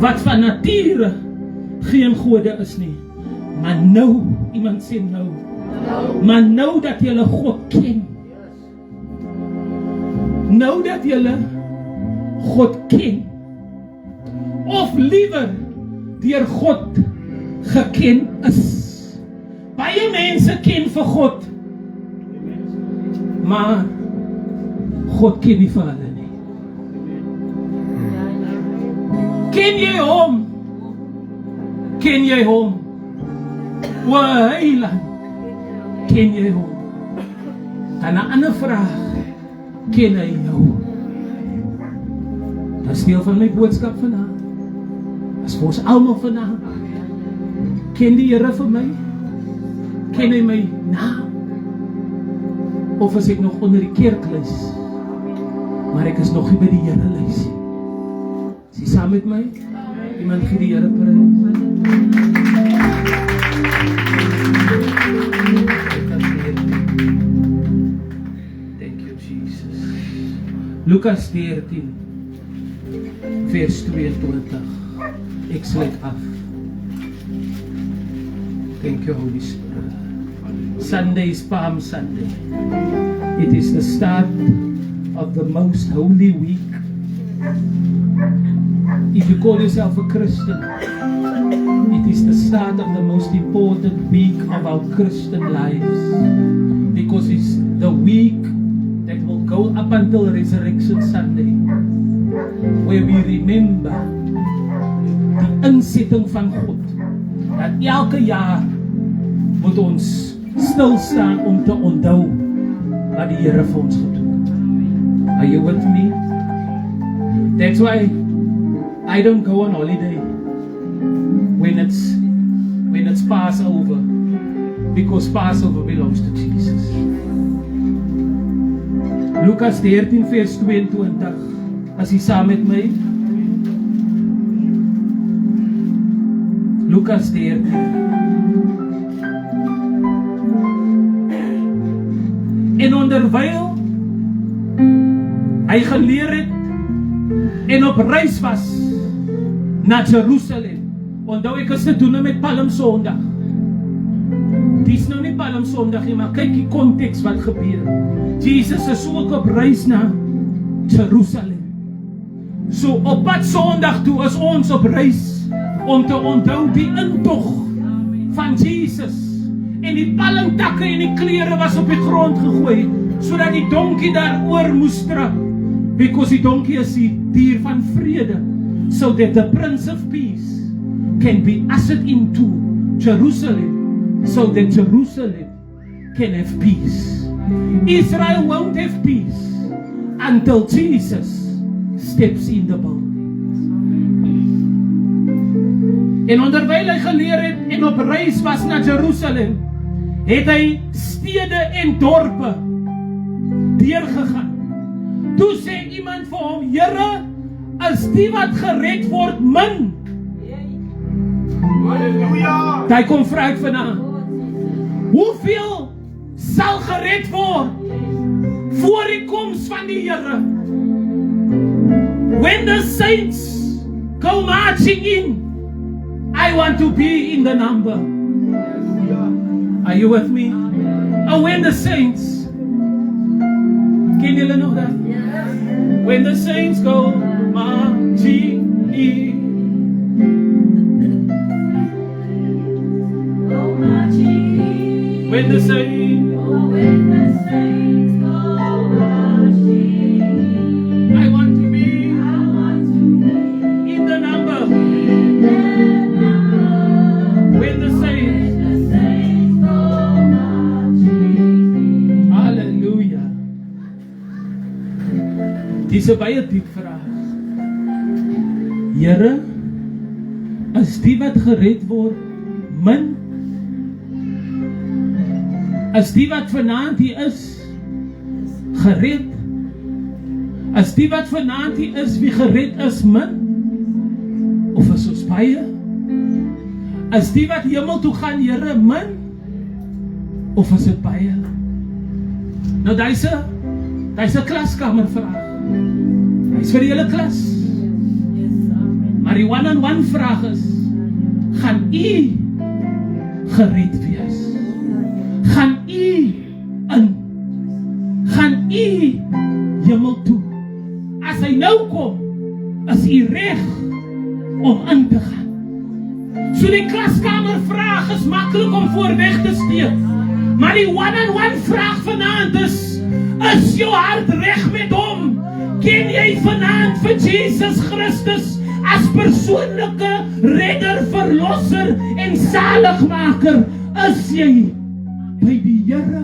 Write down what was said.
wat van nature geen gode is nie. Maar nou, iemand sê nou, maar nou dat julle God ken, nou dat julle God ken, of liewer deur God geken is. Baie mense ken vir God, maar God ken nie vir hulle nie. Ken jy hom? Ken jy hom? O Heiland, ken jy hom? Dan 'n ander vraag, ken hy jou? Dat is deel van my boodskap vanavond. Dat is vir ons almal vanavond. Ken die Here vir my? Ken hy my naam? Of is ek nog onder die kerklys? Maar ek is nog nie by die Here lys. Is jy saam met my? Iemand gee die Here prys. Thank you, Jesus. Lukas 14, vers 22. Ek sluit af. Thank you, Holy Spirit. Sunday is Palm Sunday. It is the start of the most holy week. If you call yourself a Christian, it is the start of the most important week of our Christian lives, because it's the week that will go up until Resurrection Sunday, where we remember die insetting van God, dat elke jaar moet ons stil staan om te onthou wat die Here vir ons gedoen het. Are you with me? That's why I don't go on holiday when it's Passover, because Passover belongs to Jesus. Lukas 13 vers 22. As jy saam met my? Lukas 13. En onderwyl hy geleer het en op reis was na Jerusalem. Onthou ek is te doen met Palm Sondag. Dis nou nie Palm Sondag nie, maar kyk die konteks wat gebeur. Jesus is ook op reis na Jerusalem. So op pad Sondag toe is ons op reis om te onthou die intog van Jesus. En die palmtakke en die klere was op die grond gegooi, sodat die donkie daar moes trap. Because die donkie is die dier van vrede. So that the Prince of Peace can be ushered into Jerusalem, so that Jerusalem can have peace. Israel won't have peace until Jesus steps in the boat. En onderwyl hy geleer het en op reis was na Jerusalem, het hy stede en dorpe deurgegaan. Toe sê iemand vir hom, Here, is die wat gered word min? Halleluja! Hy kom vra ek vanaand, hoeveel sal gered word voor die koms van die Here? When the saints go marching in, I want to be in the number. Are you with me? And when the saints, can you know that? Yes. When the saints go marching in, go marching in. When the saints go marching in, I want to be in the number. When the saints go marching in. Hallelujah. Dis 'n baie diep vraag. Here, is die wat gered word min? Is die wat vanaand hier is gered? Is die wat vanaand hier is wie gered is min? Of is ons baie? Is die wat hemel toe gaan, Here, min? Of is dit baie? Nou, dis 'n klaskamer vraag. Hy's vir die hele klas. Maar Maar die one-on-one vraag is, gaan u gered wees? Gaan u in? Gaan u hemel toe? As hy nou kom, is u reg om in te gaan. So die klaskamer vraag is maklik om voorweg te steek. Maar die one-on-one vraag vanaand is jou hart reg met hom? Ken jy vanaand vir Jesus Christus as persoonlike redder, verlosser en zaligmaker? Is jy by die Here